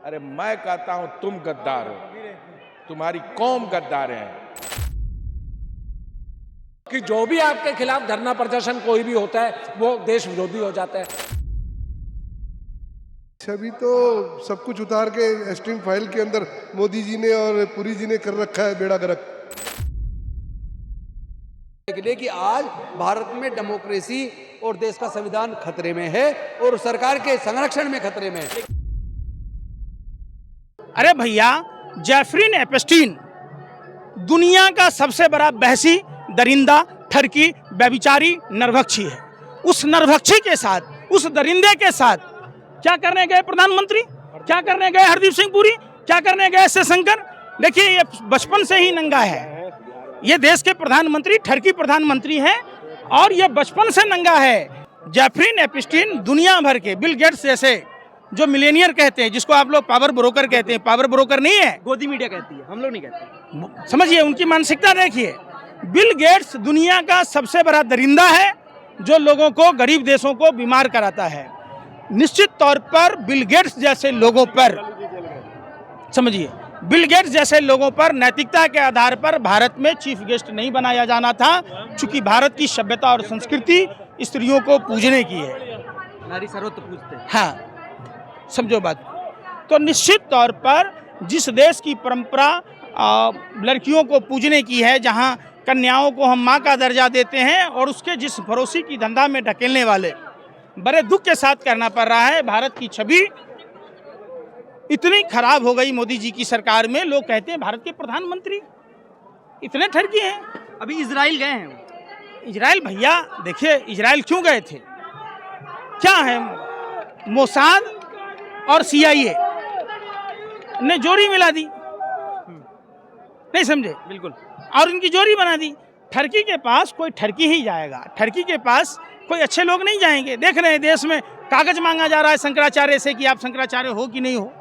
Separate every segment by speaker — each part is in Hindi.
Speaker 1: अरे मैं कहता हूं तुम गद्दार हो, तुम्हारी कौम गद्दार है।
Speaker 2: कि जो भी आपके खिलाफ धरना प्रदर्शन कोई भी होता है वो देश विरोधी हो जाता है।
Speaker 3: छवि तो सब कुछ उतार के एस्ट्रिंग फाइल के अंदर मोदी जी ने और पुरी जी ने कर रखा है बेड़ा गर्क।
Speaker 4: कि आज भारत में डेमोक्रेसी और देश का संविधान खतरे में है और सरकार के संरक्षण में खतरे में है।
Speaker 5: अरे भैया, जेफरीन एपस्टीन दुनिया का सबसे बड़ा बहसी, दरिंदा, ठरकी, व्यभिचारी, नरभक्षी है। उस नरभक्षी के साथ, उस दरिंदे के साथ क्या करने गए प्रधानमंत्री? क्या करने गए हरदीप सिंह पुरी? क्या करने गए एस शंकर? देखिए, ये बचपन से ही नंगा है। ये देश के प्रधानमंत्री ठरकी प्रधानमंत्री हैं और ये बचपन से नंगा है। जेफरीन एपस्टीन दुनिया भर के बिल गेट्स जैसे जो मिलेनियर कहते हैं, जिसको आप लोग पावर ब्रोकर कहते हैं, पावर ब्रोकर नहीं है,
Speaker 6: गोदी मीडिया कहती है, हम लोग नहीं कहते।
Speaker 5: समझिए उनकी मानसिकता देखिए। बिल गेट्स दुनिया का सबसे बड़ा दरिंदा है जो लोगों को, गरीब देशों को बीमार कराता है। निश्चित तौर पर बिल गेट्स जैसे लोगों पर, समझिए, बिल गेट्स जैसे लोगों पर नैतिकता के आधार पर भारत में चीफ गेस्ट नहीं बनाया जाना था, क्योंकि भारत की सभ्यता और संस्कृति स्त्रियों को पूजने की है।
Speaker 6: नारी सर्वोत्तम पूजते हैं।
Speaker 5: हाँ, समझो बात। तो निश्चित तौर पर जिस देश की परंपरा लड़कियों को पूजने की है, जहाँ कन्याओं को हम माँ का दर्जा देते हैं, और उसके जिस भरोसी की धंधा में ढकेलने वाले बड़े दुख के साथ करना पड़ रहा है। भारत की छवि इतनी खराब हो गई मोदी जी की सरकार में, लोग कहते हैं भारत के प्रधानमंत्री इतने ठरकी हैं।
Speaker 6: अभी इजराइल गए हैं।
Speaker 5: इजराइल, भैया देखिए, इजराइल क्यों गए थे? क्या है, मोसाद और CIA ने जोड़ी मिला दी, नहीं समझे?
Speaker 6: बिल्कुल।
Speaker 5: और इनकी जोड़ी बना दी। ठरकी के पास कोई ठरकी ही जाएगा, ठरकी के पास कोई अच्छे लोग नहीं जाएंगे। देख रहे हैं देश में कागज मांगा जा रहा है शंकराचार्य से कि आप शंकराचार्य हो कि नहीं हो।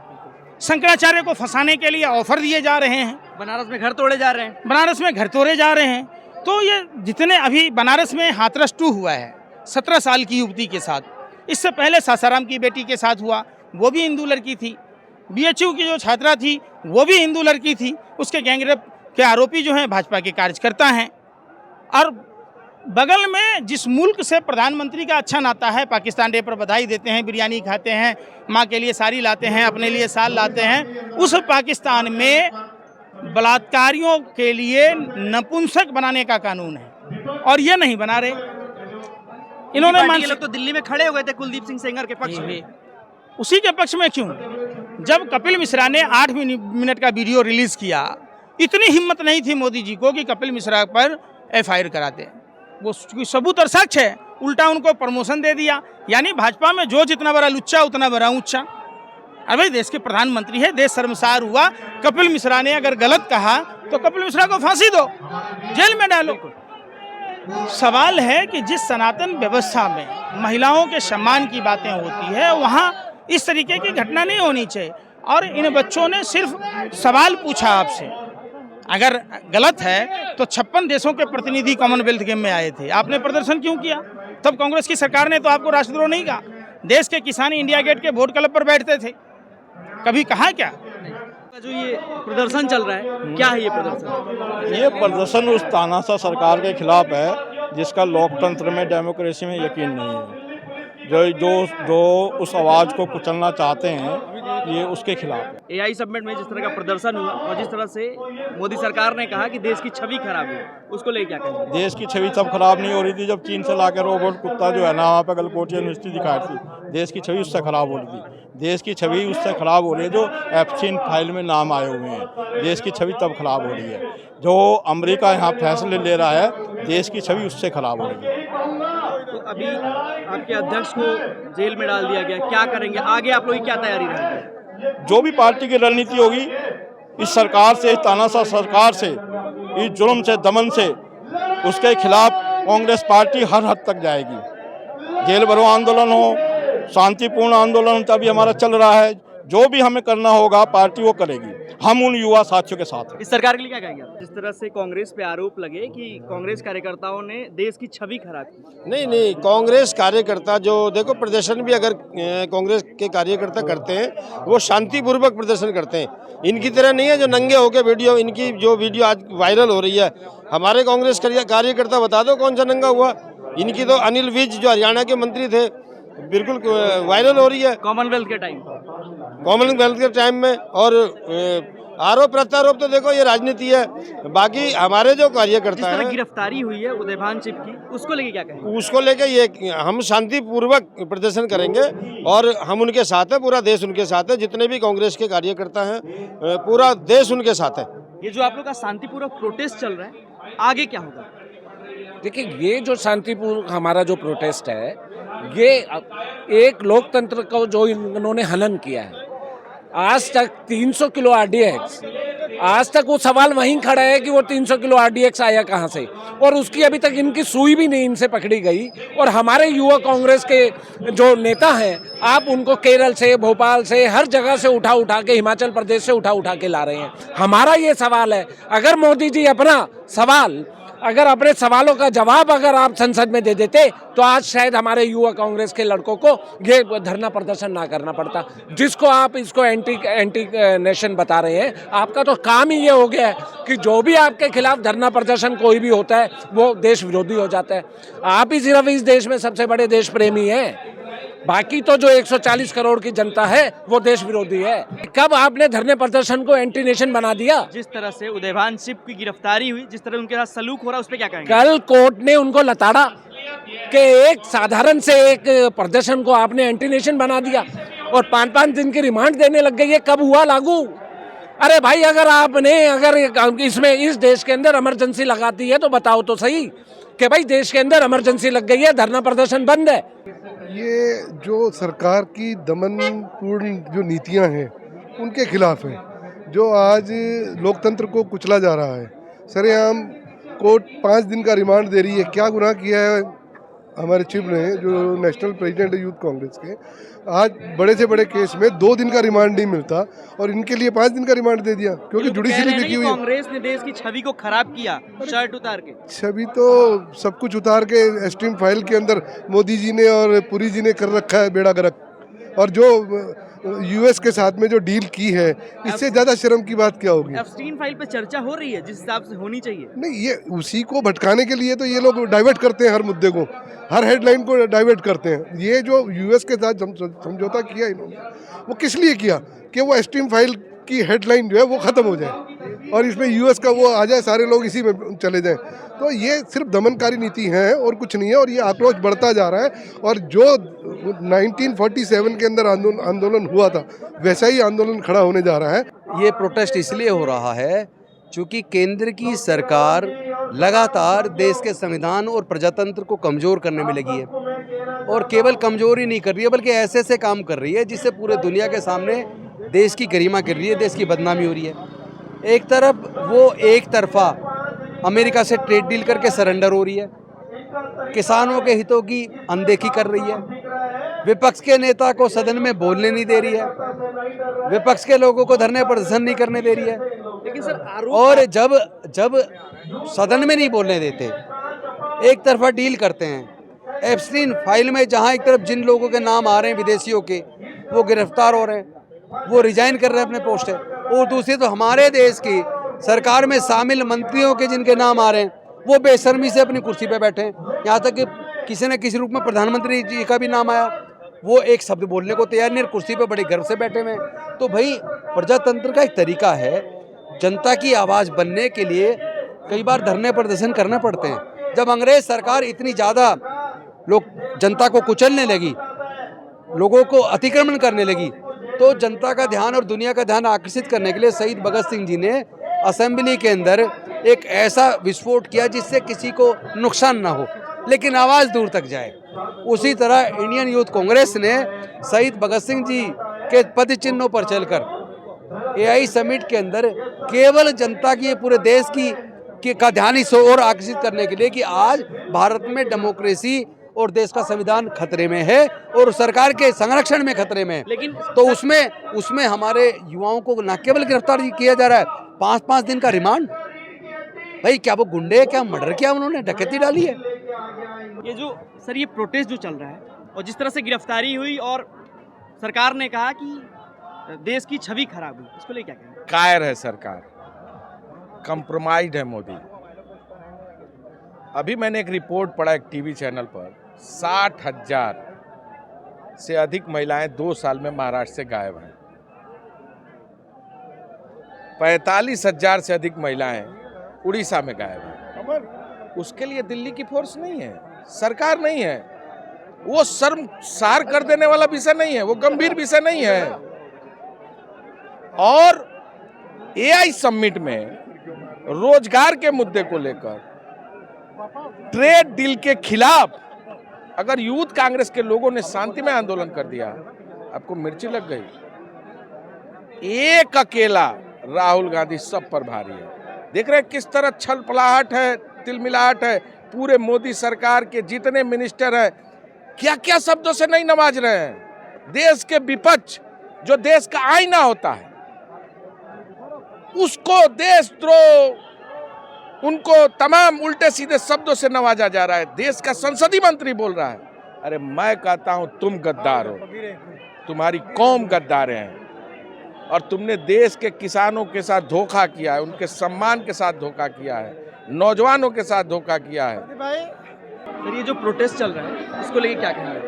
Speaker 5: शंकराचार्य को फंसाने के लिए ऑफर दिए जा रहे हैं।
Speaker 6: बनारस में घर तोड़े जा रहे हैं।
Speaker 5: बनारस में घर तोड़े जा रहे हैं। तो ये जितने अभी बनारस में हाथरस 2 हुआ है 17 साल की युवती के साथ, इससे पहले सासाराम की बेटी के साथ हुआ, वो भी हिंदू लड़की थी। BHU की जो छात्रा थी वो भी हिंदू लड़की थी। उसके गैंगरेप के आरोपी जो हैं भाजपा के कार्यकर्ता हैं। और बगल में जिस मुल्क से प्रधानमंत्री का अच्छा नाता है, पाकिस्तान डे पर बधाई देते हैं, बिरयानी खाते हैं, माँ के लिए साड़ी लाते हैं, अपने लिए साल लाते हैं, उस पाकिस्तान में बलात्कारियों के लिए नपुंसक बनाने का कानून है और ये नहीं बना रहे। इन्होंने
Speaker 6: लोग तो दिल्ली में खड़े हो गए थे कुलदीप सिंह सेंगर के पक्ष में।
Speaker 5: उसी के पक्ष में क्यों? जब कपिल मिश्रा ने 8 मिनट का वीडियो रिलीज किया, इतनी हिम्मत नहीं थी मोदी जी को कि कपिल मिश्रा पर FIR कराते। वो सबूत और साक्ष्य है, उल्टा उनको प्रमोशन दे दिया। यानी भाजपा में जो जितना बड़ा लुच्चा उतना बड़ा ऊंचा। अरे भाई, देश के प्रधानमंत्री है, देश शर्मसार हुआ। कपिल मिश्रा ने अगर गलत कहा तो कपिल मिश्रा को फांसी दो, जेल में डालो। सवाल है कि जिस सनातन व्यवस्था में महिलाओं के सम्मान की बातें होती है, वहाँ इस तरीके की घटना नहीं होनी चाहिए। और इन बच्चों ने सिर्फ सवाल पूछा आपसे। अगर गलत है तो 56 देशों के प्रतिनिधि कॉमनवेल्थ गेम में आए थे, आपने प्रदर्शन क्यों किया? तब कांग्रेस की सरकार ने तो आपको राष्ट्रद्रोह नहीं कहा। देश के किसान इंडिया गेट के वोट क्लब पर बैठते थे, कभी कहा क्या?
Speaker 6: जो ये प्रदर्शन चल रहा है, क्या है ये प्रदर्शन?
Speaker 7: ये प्रदर्शन उस तानाशाह सरकार के खिलाफ है जिसका लोकतंत्र में, डेमोक्रेसी में यकीन नहीं है। जो उस आवाज़ को कुचलना चाहते हैं, ये उसके खिलाफ है।
Speaker 6: AI समिट में जिस तरह का प्रदर्शन हुआ और जिस तरह से मोदी सरकार ने कहा कि देश की छवि खराब है, उसको लेकर क्या कहेंगे?
Speaker 7: देश की छवि तब खराब नहीं हो रही थी जब चीन से लाकर रोबोट कुत्ता जो है ना, वहाँ पे गलकोटी यूनिवर्सिटी दिखाई थी। देश की छवि उससे खराब हो रही थी। देश की छवि उससे खराब हो रही है जो एप्स्टीन फाइल में नाम आए हुए हैं। देश की छवि तब खराब हो रही है। जो अमेरिका यहाँ फैसले ले रहा है, देश की छवि उससे खराब हो रही है।
Speaker 6: तो अभी आपके अध्यक्ष को जेल में डाल दिया गया, क्या करेंगे आगे? आप लोगों की क्या तैयारी रहेगी?
Speaker 7: जो भी पार्टी की रणनीति होगी, इस सरकार से, इस तानाशाह सरकार से, इस जुल्म से, दमन से, उसके खिलाफ कांग्रेस पार्टी हर हद तक जाएगी। जेल भरो आंदोलन हो, शांतिपूर्ण आंदोलन तभी हमारा चल रहा है। जो भी हमें करना होगा पार्टी वो करेगी, हम उन युवा साथियों के साथ हैं।
Speaker 6: इस सरकार के लिए क्या कहेंगे आप? जिस तरह से कांग्रेस पे आरोप लगे कि कांग्रेस कार्यकर्ताओं ने देश की छवि खराब की।
Speaker 8: नहीं, कांग्रेस कार्यकर्ता जो देखो प्रदर्शन भी अगर कांग्रेस के कार्यकर्ता करते हैं वो शांतिपूर्वक प्रदर्शन करते हैं। इनकी तरह नहीं है जो नंगे होकर वीडियो, इनकी जो वीडियो आज वायरल हो रही है, हमारे कांग्रेस कार्यकर्ता बता दो कौन सा नंगा हुआ। इनकी तो अनिल विज जो हरियाणा के मंत्री थे बिल्कुल वायरल हो रही है
Speaker 6: कॉमनवेल्थ के
Speaker 8: टाइम में। और आरोप प्रत्यारोप तो देखो ये राजनीति है। बाकी हमारे जो
Speaker 6: जिस
Speaker 8: कार्यकर्ता
Speaker 6: तरह
Speaker 8: हैं
Speaker 6: गिरफ्तारी हुई है उदयभान सिंह की, उसको लेके क्या कहेंगे?
Speaker 8: उसको लेके ये हम शांतिपूर्वक प्रदर्शन करेंगे और हम उनके साथ हैं, पूरा देश उनके साथ है। जितने भी कांग्रेस के कार्यकर्ता हैं पूरा देश उनके साथ है।
Speaker 6: ये जो आप लोग का शांतिपूर्वक प्रोटेस्ट चल रहा है, आगे क्या होगा?
Speaker 2: देखिए, ये जो शांतिपूर्ण हमारा जो प्रोटेस्ट है, ये एक लोकतंत्र को जो इन्होंने हनन किया है। आज तक 300 किलो आरडीएक्स, आज तक वो सवाल वहीं खड़ा है कि वो 300 किलो आरडीएक्स आया कहाँ से, और उसकी अभी तक इनकी सुई भी नहीं इनसे पकड़ी गई। और हमारे युवा कांग्रेस के जो नेता हैं, आप उनको केरल से, भोपाल से, हर जगह से उठा के, हिमाचल प्रदेश से उठा के ला रहे हैं। हमारा ये सवाल है, अगर मोदी जी अगर अपने सवालों का जवाब अगर आप संसद में दे देते तो आज शायद हमारे युवा कांग्रेस के लड़कों को ये धरना प्रदर्शन ना करना पड़ता। जिसको आप इसको एंटी नेशन बता रहे हैं, आपका तो काम ही ये हो गया है कि जो भी आपके खिलाफ धरना प्रदर्शन कोई भी होता है वो देश विरोधी हो जाता है। आप ही सिर्फ इस देश में सबसे बड़े देश प्रेमी हैं, बाकी तो जो 140 करोड़ की जनता है वो देश विरोधी है। कब आपने धरने प्रदर्शन को एंटी नेशन बना दिया?
Speaker 6: जिस तरह से उदयभान सिंह की गिरफ्तारी हुई, जिस तरह उनके साथ सलूक हो रहा है, उस पर क्या कहेंगे?
Speaker 2: कल कोर्ट ने उनको लताड़ा कि एक साधारण से एक प्रदर्शन को आपने एंटी नेशन बना दिया और 5-5 दिन की रिमांड देने लग गई। ये कब हुआ लागू? अरे भाई, अगर इसमें इस देश के अंदर इमरजेंसी लगाती है तो बताओ तो सही कि भाई देश के अंदर इमरजेंसी लग गई है, धरना प्रदर्शन बंद है।
Speaker 3: ये जो सरकार की दमनपूर्ण जो नीतियां हैं उनके खिलाफ है, जो आज लोकतंत्र को कुचला जा रहा है। सरेआम कोर्ट 5 दिन का रिमांड दे रही है। क्या गुनाह किया है हमारे चीफ ने, जो नेशनल प्रेसिडेंट है यूथ कांग्रेस के? आज बड़े से बड़े केस में 2 दिन का रिमांड नहीं मिलता और इनके लिए 5 दिन का रिमांड दे दिया, क्योंकि जुडिशरी बिकी हुई है।
Speaker 6: कांग्रेस ने देश की छवि को खराब किया, शर्ट उतार के।
Speaker 3: छवि तो सब कुछ उतार के एस्ट्रीम फाइल के अंदर मोदी जी ने और पुरी जी ने कर रखा है बेड़ा गर्क। और जो यूएस के साथ में जो डील की है, इससे ज्यादा शर्म की बात क्या होगी?
Speaker 6: एप्स्टीन फाइल पे चर्चा हो रही है जिस हिसाब से होनी चाहिए।
Speaker 3: नहीं, ये उसी को भटकाने के लिए तो ये लोग डाइवर्ट करते हैं, हर मुद्दे को, हर हेडलाइन को डाइवर्ट करते हैं। ये जो यूएस के साथ समझौता किया इन्होंने, वो किस लिए किया? कि वो एस्ट्रीम फाइल की हेडलाइन जो है वो खत्म हो जाए और इसमें यूएस का वो आ जाए, सारे लोग इसी में चले जाएं। तो ये सिर्फ दमनकारी नीति है और कुछ नहीं है, और ये आक्रोश बढ़ता जा रहा है। और जो 1947 के अंदर आंदोलन हुआ था, वैसा ही आंदोलन खड़ा होने जा रहा है।
Speaker 4: ये प्रोटेस्ट इसलिए हो रहा है क्योंकि केंद्र की सरकार लगातार देश के संविधान और प्रजातंत्र को कमज़ोर करने में लगी है, और केवल कमज़ोर ही नहीं कर रही है बल्कि ऐसे काम कर रही है जिससे पूरे दुनिया के सामने देश की गरिमा गिर रही है, देश की बदनामी हो रही है। एक तरफ वो एक तरफा अमेरिका से ट्रेड डील करके सरेंडर हो रही है, किसानों के हितों की अनदेखी कर रही है, विपक्ष के नेता को सदन में बोलने नहीं दे रही है, विपक्ष के लोगों को धरने प्रदर्शन नहीं करने दे रही है।
Speaker 6: लेकिन सर आरोप,
Speaker 4: और जब सदन में नहीं बोलने देते, एक तरफा डील करते हैं। एप्स्टीन फाइल में जहां एक तरफ जिन लोगों के नाम आ रहे हैं विदेशियों के, वो गिरफ्तार हो रहे हैं, वो रिजाइन कर रहे हैं अपने पोस्ट है, और दूसरी तो हमारे देश की सरकार में शामिल मंत्रियों के जिनके नाम आ रहे हैं वो बेशर्मी से अपनी कुर्सी पे बैठे हैं। यहाँ तक कि किसी न किसी रूप में प्रधानमंत्री जी का भी नाम आया, वो एक शब्द बोलने को तैयार नहीं, कुर्सी पे बड़े गर्व से बैठे हुए हैं। तो भाई, प्रजातंत्र का एक तरीका है, जनता की आवाज़ बनने के लिए कई बार धरने प्रदर्शन करने पड़ते हैं। जब अंग्रेज सरकार इतनी ज़्यादा जनता को कुचलने लगी, लोगों को अतिक्रमण करने लगी, तो जनता का ध्यान और दुनिया का ध्यान आकर्षित करने के लिए शहीद भगत सिंह जी ने असेंबली के अंदर एक ऐसा विस्फोट किया जिससे किसी को नुकसान ना हो लेकिन आवाज़ दूर तक जाए। उसी तरह इंडियन यूथ कांग्रेस ने शहीद भगत सिंह जी के पद चिन्हों पर चलकर एआई समिट के अंदर केवल जनता की, पूरे देश की का ध्यान इस ओर आकर्षित करने के लिए कि आज भारत में डेमोक्रेसी और देश का संविधान खतरे में है और सरकार के संरक्षण में खतरे में है।
Speaker 6: लेकिन
Speaker 4: तो उसमें हमारे युवाओं को न केवल गिरफ्तार किया जा रहा है, 5-5 दिन का रिमांड। भाई क्या वो गुंडे, क्या मर्डर किया उन्होंने, डकैती डाली है?
Speaker 6: ये जो सर ये प्रोटेस्ट जो चल रहा है और जिस तरह से गिरफ्तारी हुई और सरकार ने कहा कि देश की छवि खराब हुई, इसको लेकर क्या कहेंगे?
Speaker 1: कायर है सरकार, कंप्रोमाइज्ड है मोदी। अभी मैंने एक रिपोर्ट पढ़ा एक टीवी चैनल पर, 60,000 से अधिक महिलाएं 2 साल में महाराष्ट्र से गायब हैं। 45,000 से अधिक महिलाएं उड़ीसा में गायब हैं। उसके लिए दिल्ली की फोर्स नहीं है, सरकार नहीं है, वो शर्मसार कर देने वाला विषय नहीं है, वो गंभीर विषय नहीं है। और एआई समिट में रोजगार के मुद्दे को लेकर, ट्रेड डील के खिलाफ अगर यूथ कांग्रेस के लोगों ने शांतिमय आंदोलन कर दिया, आपको मिर्ची लग गई। एक अकेला राहुल गांधी सब पर भारी है। देख रहे हैं किस तरह छलपलाहट है, तिलमिलाहट है। पूरे मोदी सरकार के जितने मिनिस्टर हैं, क्या क्या शब्दों से नहीं नवाज रहे हैं। देश के विपक्ष जो देश का आईना होता है, उसको देशद्रोह, उनको तमाम उल्टे सीधे शब्दों से नवाजा जा रहा है। देश का संसदीय मंत्री बोल रहा है, अरे मैं कहता हूं तुम गद्दार हो, तुम्हारी कौम गद्दार हैं और तुमने देश के किसानों के साथ धोखा किया है, उनके सम्मान के साथ धोखा किया है, नौजवानों के साथ धोखा किया है।
Speaker 6: सर ये जो प्रोटेस्ट चल रहा है इसको लेके क्या कहेंगे?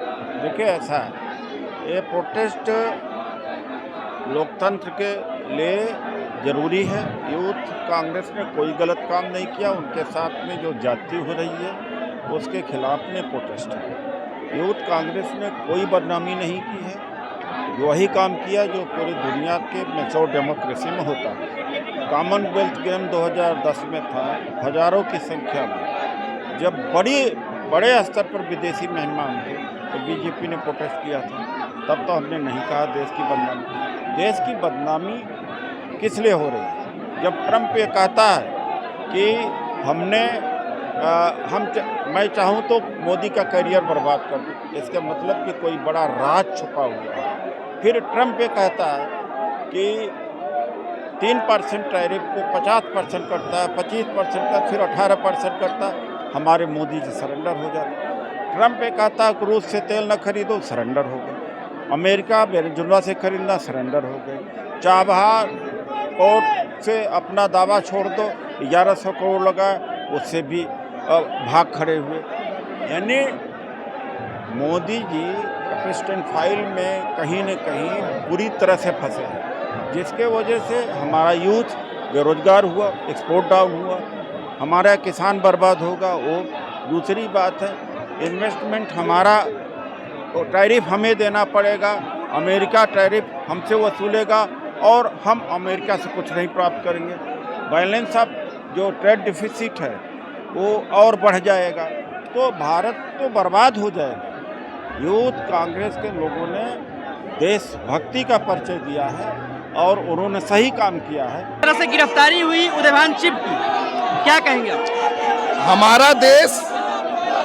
Speaker 7: देखिए ऐसा है, ये प्रोटेस्ट लोकतंत्र के लिए ज़रूरी है। यूथ कांग्रेस ने कोई गलत काम नहीं किया, उनके साथ में जो ज्यादती हो रही है उसके खिलाफ में प्रोटेस्ट है। यूथ कांग्रेस ने कोई बदनामी नहीं की है, वही काम किया जो पूरी दुनिया के मैच्योर डेमोक्रेसी में होता है। कॉमनवेल्थ गेम 2010 में था, हजारों की संख्या में जब बड़े स्तर पर विदेशी मेहमान थे तो बीजेपी ने प्रोटेस्ट किया था। तब तो हमने नहीं कहा देश की बदनामी। देश की बदनामी किस लिए हो रही है? जब ट्रंप ये कहता है कि मैं चाहूँ तो मोदी का करियर बर्बाद कर दूँ, इसका मतलब कि कोई बड़ा राज छुपा हुआ है। फिर ट्रंप ये कहता है कि 3% टैरिफ को 50% करता है, 25% का, फिर 18% करता है। हमारे मोदी जी सरेंडर हो जाते। ट्रंप ये कहता है कि रूस से तेल न खरीदो, सरेंडर हो गए। अमेरिका वेनेजुएला से खरीदना, सरेंडर हो गए। चाबहार पोर्ट से अपना दावा छोड़ दो, 1100 करोड़ लगा, उससे भी भाग खड़े हुए। यानी मोदी जी प्रेसिडेंट फाइल में कहीं न कहीं बुरी तरह से फंसे हैं, जिसके वजह से हमारा यूथ बेरोजगार हुआ, एक्सपोर्ट डाउन हुआ, हमारा किसान बर्बाद होगा। वो दूसरी बात है, इन्वेस्टमेंट हमारा टैरिफ हमें देना पड़ेगा, अमेरिका टैरिफ हमसे वसूलेगा और हम अमेरिका से कुछ नहीं प्राप्त करेंगे। बैलेंस ऑफ जो ट्रेड डिफिसिट है वो और बढ़ जाएगा, तो भारत तो बर्बाद हो जाएगा। यूथ कांग्रेस के लोगों ने देशभक्ति का परिचय दिया है और उन्होंने सही काम किया है।
Speaker 6: इस तरह से गिरफ्तारी हुई उदयभान चिप की, क्या कहेंगे आप?
Speaker 3: हमारा देश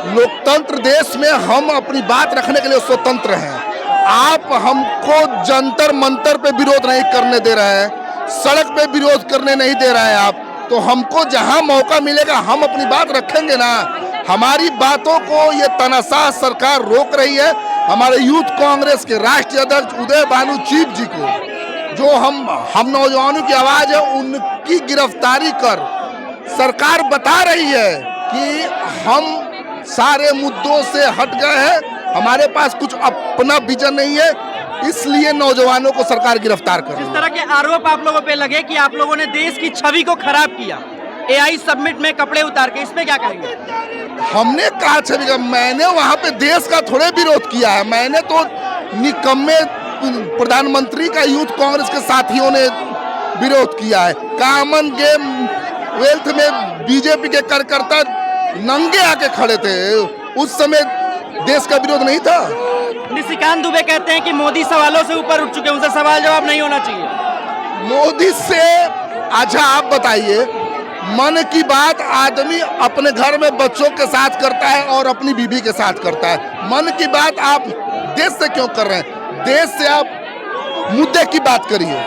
Speaker 3: लोकतंत्र देश में हम अपनी बात रखने के लिए स्वतंत्र हैं। आप हमको जंतर मंतर पे विरोध नहीं करने दे रहे हैं, सड़क पे विरोध करने नहीं दे रहे हैं आप, तो हमको जहां मौका मिलेगा हम अपनी बात रखेंगे ना। हमारी बातों को ये तानाशाह सरकार रोक रही है। हमारे यूथ कांग्रेस के राष्ट्रीय अध्यक्ष उदय भानु चिप जी को, जो हम नौजवानों की आवाज है, उनकी गिरफ्तारी कर सरकार बता रही है कि हम सारे मुद्दों से हट गए हैं, हमारे पास कुछ अपना विजन नहीं है, इसलिए नौजवानों को सरकार गिरफ्तार कर रही है।
Speaker 6: इस तरह के आरोप आप लोगों पे लगे कि आप लोगों ने देश की छवि को खराब किया एआई समिट में कपड़े उतार के, इस पे क्या कहेंगे?
Speaker 3: हमने कहा छवि का, मैंने वहां पे देश का थोड़े विरोध किया है, मैंने तो निकम्मे प्रधानमंत्री का यूथ कांग्रेस के साथियों ने विरोध किया है। कॉमन गेम वेल्थ में बीजेपी के कार्यकर्ता नंगे आके खड़े थे, उस समय देश का विरोध नहीं था।
Speaker 6: निशिकांत दुबे कहते हैं कि मोदी सवालों से ऊपर उठ चुके हैं, उनसे सवाल जवाब नहीं होना चाहिए।
Speaker 3: मोदी से अच्छा आप बताइए,
Speaker 9: मन की बात आदमी अपने घर में बच्चों के साथ करता है और अपनी बीवी के साथ करता है। मन की बात आप देश से क्यों कर रहे हैं? देश से आप मुद्दे की बात करिए।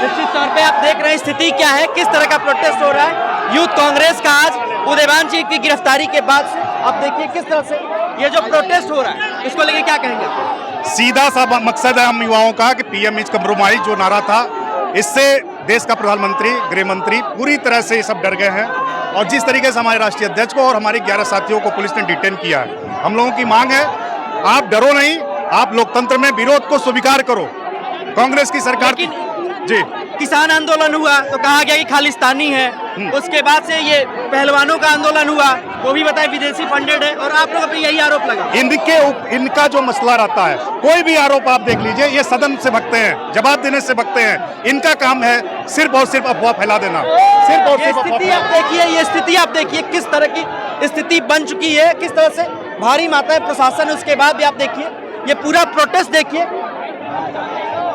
Speaker 6: निश्चित तौर पे आप देख रहे हैं स्थिति क्या है, किस तरह का प्रोटेस्ट हो रहा है यूथ कांग्रेस का आज उदयवान जी की गिरफ्तारी के बाद से। आप देखिए किस तरह से ये जो प्रोटेस्ट हो रहा है, इसको लेके क्या कहेंगे?
Speaker 10: सीधा सा मकसद है हम युवाओं का कि पीएम इज कम्प्रोमाइज जो नारा था, इससे देश का प्रधानमंत्री, गृह मंत्री पूरी तरह से ये सब डर गए हैं। और जिस तरीके से हमारे राष्ट्रीय अध्यक्ष को और हमारे 11 साथियों को पुलिस ने डिटेन किया है, हम लोगों की मांग है आप डरो नहीं, आप लोकतंत्र में विरोध को स्वीकार करो। कांग्रेस की सरकार जी
Speaker 6: किसान आंदोलन हुआ तो कहा गया कि खालिस्तानी है, उसके बाद से ये पहलवानों का आंदोलन हुआ, वो भी बताए विदेशी फंडेड है, और आप लोगों पे यही आरोप लगा।
Speaker 10: इनका जो मसला रहता है, कोई भी आरोप आप देख लीजिए, ये सदन से भगते हैं, जवाब देने से भगते हैं। इनका काम है सिर्फ और सिर्फ अफवाह फैला देना, सिर्फ और सिर्फ
Speaker 6: स्थिति आप देखिए, ये स्थिति आप देखिए किस तरह की स्थिति बन चुकी है, किस तरह से भारी मात्रा में प्रशासन, उसके बाद भी आप देखिए ये पूरा प्रोटेस्ट देखिए